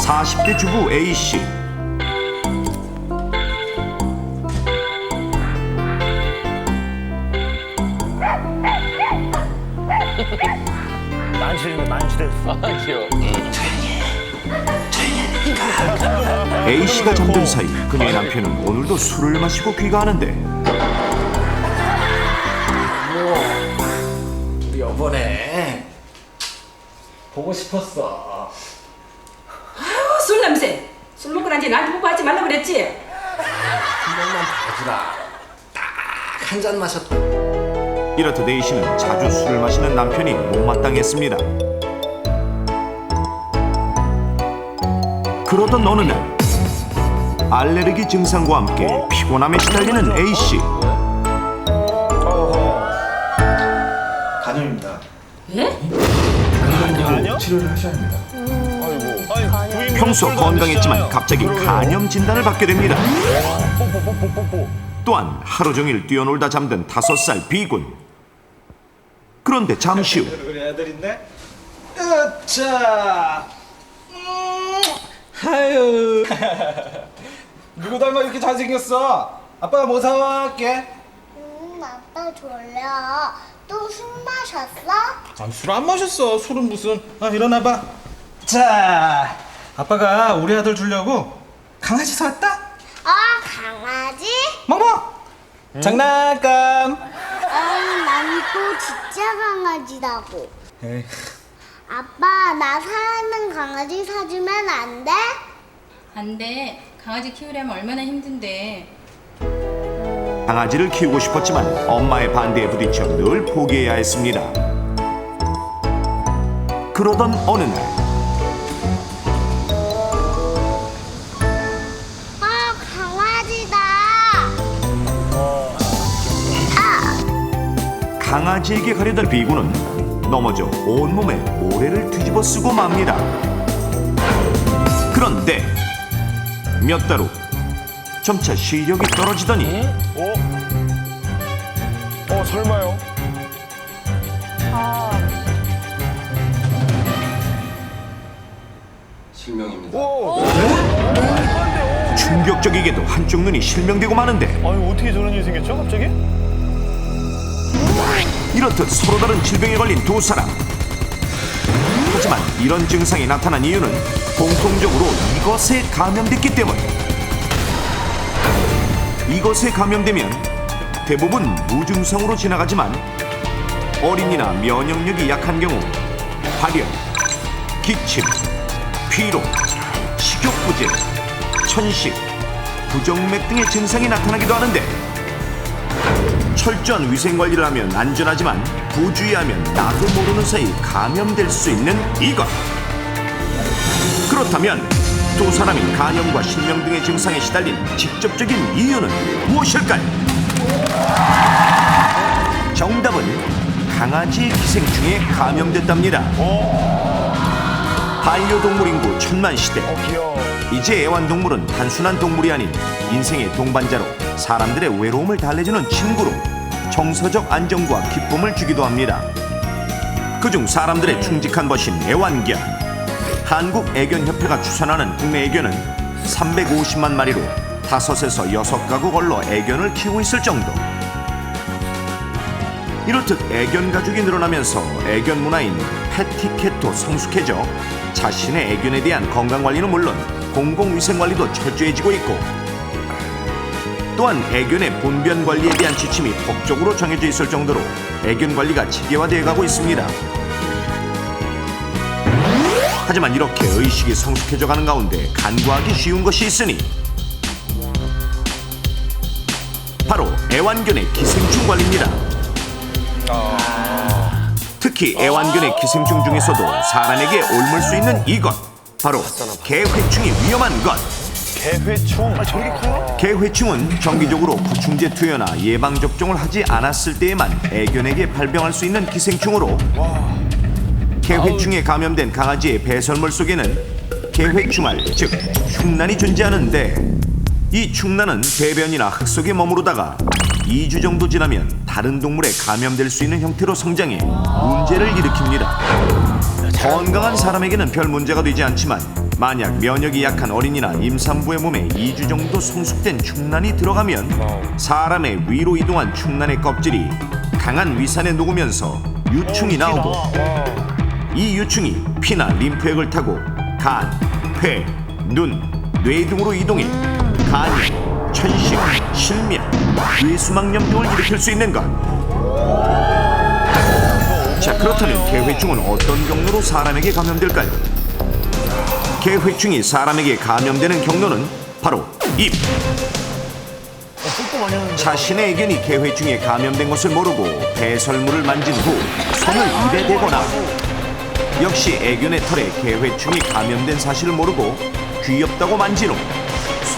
40대 주부 A씨. 만취됐어. 귀여워. A씨가 잠든 사이 그녀의 남편은 오늘도 술을 마시고 귀가하는데 우리 여보네 보고 싶었어. 아유, 술 냄새. 술 먹고 난지 날 보고 하지 말라 그랬지? 한 번만 봐주라. 딱 한 잔 마셨다. 이렇듯 A씨는 자주 술을 마시는 남편이 못마땅했습니다. 그러던 어느 날 알레르기 증상과 함께 피곤함에 시달리는 A씨. 간염입니다. 예? 간염 치료를 하셔야 합니다. 평소 건강했지만 갑자기 간염 진단을 받게 됩니다. 또한 하루 종일 뛰어놀다 잠든 5살 B군. 그런데 잠시 후 우리 애들인데. 자, 아유, 누구 닮아 이렇게 잘생겼어? 아빠가 뭐 사와할게. 아빠 졸려. 또 술 마셨어? 술 안 마셨어. 술은 무슨? 일어나봐. 자, 아빠가 우리 아들 주려고 강아지 사왔다. 강아지? 멍멍. 장난감. 난 또 진짜 강아지라고. 에이. 아빠, 나 사는 강아지 사주면 안 돼? 안 돼. 강아지 키우려면 얼마나 힘든데. 강아지를 키우고 싶었지만 엄마의 반대에 부딪혀 늘 포기해야 했습니다. 그러던 어느 날 강아지다. 강아지에게 가려던 B군은 넘어져 온몸에 모래를 뒤집어 쓰고 맙니다. 그런데 몇 달 후 점차 시력이 떨어지더니 설마요? 실명입니다. 충격적이게도 한쪽 눈이 실명되고 마는데 아니 어떻게 저런 일이 생겼죠 갑자기? 이렇듯 서로 다른 질병에 걸린 두 사람. 하지만 이런 증상이 나타난 이유는 공통적으로 이것에 감염됐기 때문. 이것에 감염되면 대부분 무증상으로 지나가지만 어린이나 면역력이 약한 경우 발열, 기침, 피로, 식욕부진, 천식, 부정맥 등의 증상이 나타나기도 하는데 철저한 위생관리를 하면 안전하지만 부주의하면 나도 모르는 사이 감염될 수 있는 이것. 그렇다면 두 사람이 간염과 실명 등의 증상에 시달린 직접적인 이유는 무엇일까요? 정답은 강아지 기생충에 감염됐답니다. 반려동물 인구 1000만 시대. 귀여워. 이제 애완동물은 단순한 동물이 아닌 인생의 동반자로 사람들의 외로움을 달래주는 친구로 정서적 안정과 기쁨을 주기도 합니다. 그중 사람들의 충직한 벗인 애완견. 한국애견협회가 추산하는 국내 애견은 350만 마리로 5에서 6가구 걸러 애견을 키우고 있을 정도. 이렇듯 애견 가족이 늘어나면서 애견 문화인 패티캣도 성숙해져 자신의 애견에 대한 건강관리는 물론 공공위생관리도 철저해지고 있고, 또한 애견의 본변 관리에 대한 지침이 법적으로 정해져 있을 정도로 애견 관리가 체계화되어 가고 있습니다. 하지만 이렇게 의식이 성숙해져 가는 가운데 간과하기 쉬운 것이 있으니 바로 애완견의 기생충 관리입니다. 특히 애완견의 기생충 중에서도 사람에게 옮을 수 있는 이것, 바로 개회충이 위험한 것. 개회충? 저렇게 커요? 개회충은 정기적으로 구충제 투여나 예방접종을 하지 않았을 때에만 애견에게 발병할 수 있는 기생충으로, 개회충에 감염된 강아지의 배설물 속에는 개회충알, 즉 흉난이 존재하는데, 이 충난은 배변이나 흙 속에 머무르다가 2주 정도 지나면 다른 동물에 감염될 수 있는 형태로 성장해 문제를 일으킵니다. 건강한 사람에게는 별 문제가 되지 않지만 만약 면역이 약한 어린이나 임산부의 몸에 2주 정도 성숙된 충난이 들어가면 사람의 위로 이동한 충난의 껍질이 강한 위산에 녹으면서 유충이 나오고 이 유충이 피나 림프액을 타고 간, 폐, 눈, 뇌 등으로 이동해 간염, 천식, 실명, 뇌수막염 등을 일으킬 수 있는 것. 자, 그렇다면 개회충은 어떤 경로로 사람에게 감염될까요? 개회충이 사람에게 감염되는 경로는 바로 입. 자신의 애견이 개회충에 감염된 것을 모르고 배설물을 만진 후 손을 입에 대거나 역시 애견의 털에 개회충이 감염된 사실을 모르고 귀엽다고 만진 후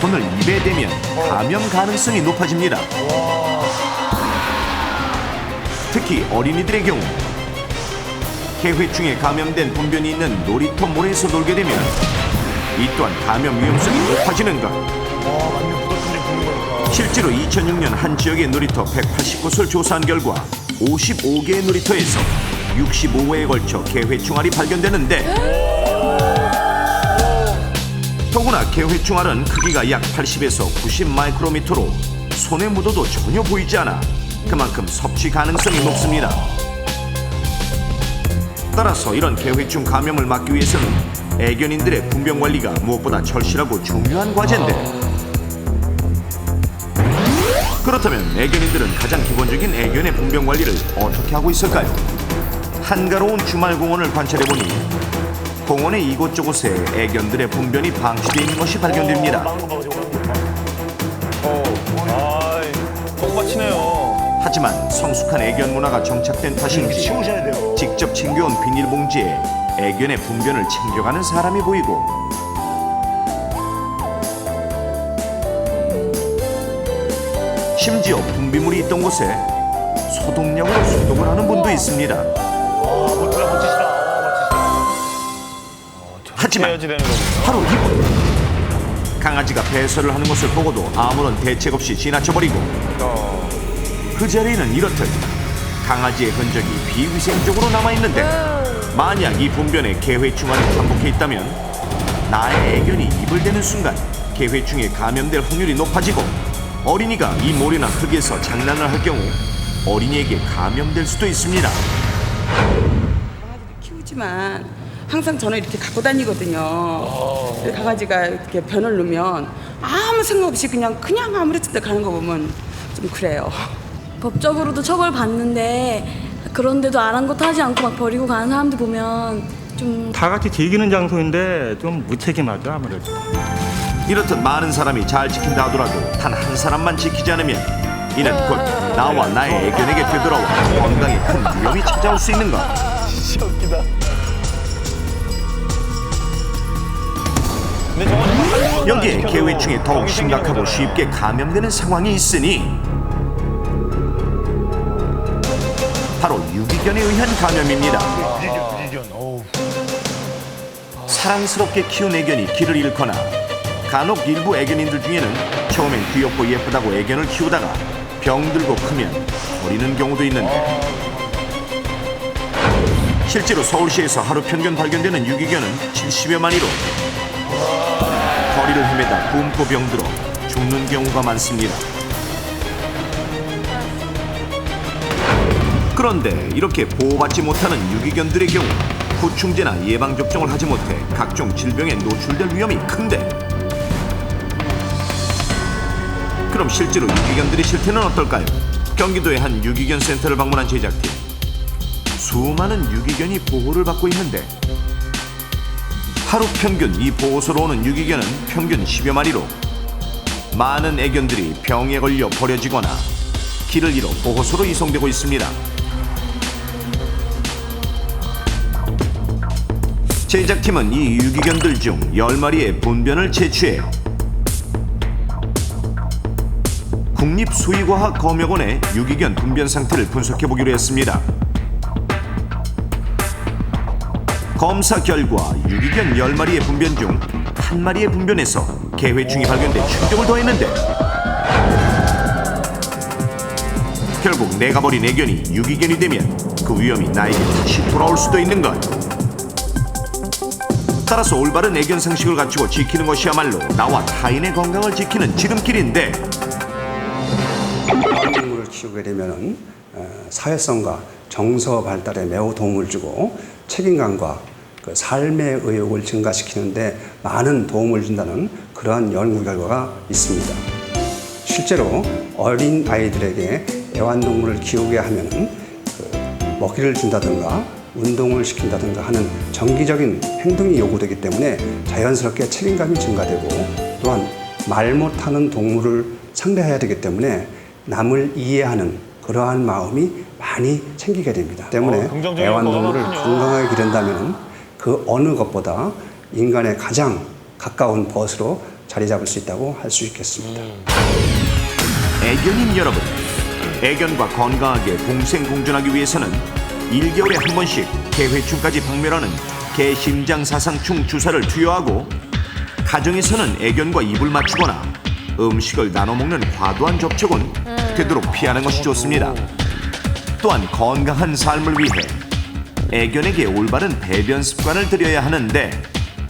손을 입에 대면 감염 가능성이 높아집니다. 특히 어린이들의 경우 개회충에 감염된 분변이 있는 놀이터 모래에서 놀게 되면 이 또한 감염 위험성이 높아지는 것. 실제로 2006년 한 지역의 놀이터 189곳을 조사한 결과 55개의 놀이터에서 65회에 걸쳐 개회충알이 발견되는데 더구나 개회충알은 크기가 약 80에서 90 마이크로미터로 손에 묻어도 전혀 보이지 않아 그만큼 섭취 가능성이 높습니다. 따라서 이런 개회충 감염을 막기 위해서는 애견인들의 분변 관리가 무엇보다 절실하고 중요한 과제인데 그렇다면 애견인들은 가장 기본적인 애견의 분변 관리를 어떻게 하고 있을까요? 한가로운 주말 공원을 관찰해보니 공원의 이곳저곳에 애견들의 분변이 방치되어 있는 것이 발견됩니다. 똥밭이네요. 하지만 성숙한 애견 문화가 정착된 탓인지 치우셔야 돼요. 직접 챙겨온 비닐봉지에 애견의 분변을 챙겨가는 사람이 보이고 심지어 분비물이 있던 곳에 소독약으로 소독을 하는 분도 있습니다. 멋지다, 멋지시다. 하지만 해야지 되는 거군요. 바로 이분 강아지가 배설을 하는 것을 보고도 아무런 대책 없이 지나쳐버리고 그 자리에는 이렇듯 강아지의 흔적이 비위생적으로 남아있는데 만약 이 분변에 개회충알이 반복해 있다면 나의 애견이 입을 대는 순간 개회충에 감염될 확률이 높아지고 어린이가 이 모래나 흙에서 장난을 할 경우 어린이에게 감염될 수도 있습니다. 키우지만 항상 저는 이렇게 갖고 다니거든요. 강아지가 이렇게 변을 놓으면 아무 생각 없이 그냥 아무렇지 않게 가는 거 보면 좀 그래요. 법적으로도 처벌받는데 그런데도 아랑곳하지 않고 막 버리고 가는 사람들 보면 좀 다 같이 즐기는 장소인데 좀 무책임하죠 아무래도. 이렇듯 많은 사람이 잘 지킨다 하더라도 단 한 사람만 지키지 않으면 이는 곧 나와 나의 애견에게 되돌아와 건강에 큰 위험이 찾아올 수 있는 것. 진짜 웃기다. 근데 저건 여기에 개회충이 더욱 심각하고 쉽게 감염되는 상황이 있으니 바로 유기견에 의한 감염입니다. 사랑스럽게 키운 애견이 길을 잃거나 간혹 일부 애견인들 중에는 처음엔 귀엽고 예쁘다고 애견을 키우다가 병들고 크면 버리는 경우도 있는데 실제로 서울시에서 하루 평균 발견되는 유기견은 70여 마리로 거리를 헤매다 굶고 병들어 죽는 경우가 많습니다. 그런데 이렇게 보호받지 못하는 유기견들의 경우 구충제나 예방접종을 하지 못해 각종 질병에 노출될 위험이 큰데 그럼 실제로 유기견들의 실태는 어떨까요? 경기도의 한 유기견 센터를 방문한 제작팀 수많은 유기견이 보호를 받고 있는데 하루 평균 이 보호소로 오는 유기견은 평균 10여 마리로 많은 애견들이 병에 걸려 버려지거나 길을 잃어 보호소로 이송되고 있습니다. 제작팀은 이 유기견들 중 10마리의 분변을 채취해 국립수의과학검역원의 유기견 분변 상태를 분석해보기로 했습니다. 검사 결과 유기견 10마리의 분변 중 1마리의 분변에서 개회충이 발견돼 충격을 더했는데 결국 내가 버린 애견이 유기견이 되면 그 위험이 나에게 다시 돌아올 수도 있는 것. 따라서 올바른 애견 상식을 갖추고 지키는 것이야말로 나와 타인의 건강을 지키는 지름길인데, 애완동물을 키우게 되면 사회성과 정서 발달에 매우 도움을 주고 책임감과 그 삶의 의욕을 증가시키는데 많은 도움을 준다는 그러한 연구 결과가 있습니다. 실제로 어린 아이들에게 애완동물을 키우게 하면 먹이를 준다든가 운동을 시킨다든가 하는 정기적인 행동이 요구되기 때문에 자연스럽게 책임감이 증가되고, 또한 말 못하는 동물을 상대해야 되기 때문에 남을 이해하는 그러한 마음이 많이 생기게 됩니다. 때문에 긍정적인 애완동물을 거구나. 건강하게 기른다면 그 어느 것보다 인간의 가장 가까운 벗으로 자리 잡을 수 있다고 할 수 있겠습니다. 애견인 여러분, 애견과 건강하게 공생공존하기 위해서는 1개월에 한 번씩 개회충까지 박멸하는 개심장사상충 주사를 투여하고, 가정에서는 애견과 입을 맞추거나 음식을 나눠 먹는 과도한 접촉은 되도록 피하는 것이 좋습니다. 또한 건강한 삶을 위해 애견에게 올바른 배변 습관을 들여야 하는데,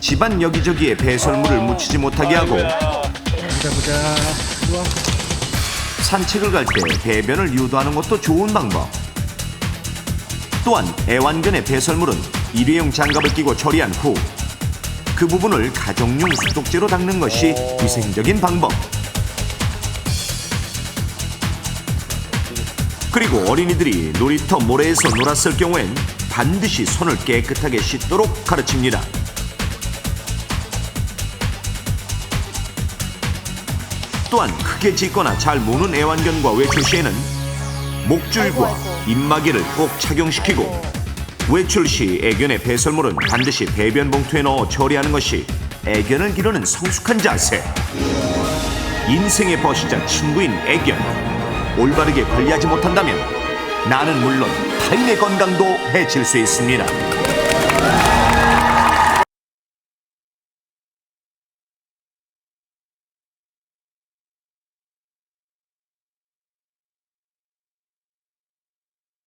집안 여기저기에 배설물을 묻히지 못하게 하고, 산책을 갈 때 배변을 유도하는 것도 좋은 방법. 또한 애완견의 배설물은 일회용 장갑을 끼고 처리한 후 그 부분을 가정용 소독제로 닦는 것이 위생적인 방법. 그리고 어린이들이 놀이터 모래에서 놀았을 경우엔 반드시 손을 깨끗하게 씻도록 가르칩니다. 또한 크게 짖거나 잘 무는 애완견과 외출 시에는 목줄과 입마개를 꼭 착용시키고, 외출 시 애견의 배설물은 반드시 배변 봉투에 넣어 처리하는 것이 애견을 기르는 성숙한 자세. 인생의 버시자 친구인 애견, 올바르게 관리하지 못한다면 나는 물론 타인의 건강도 해칠 수 있습니다.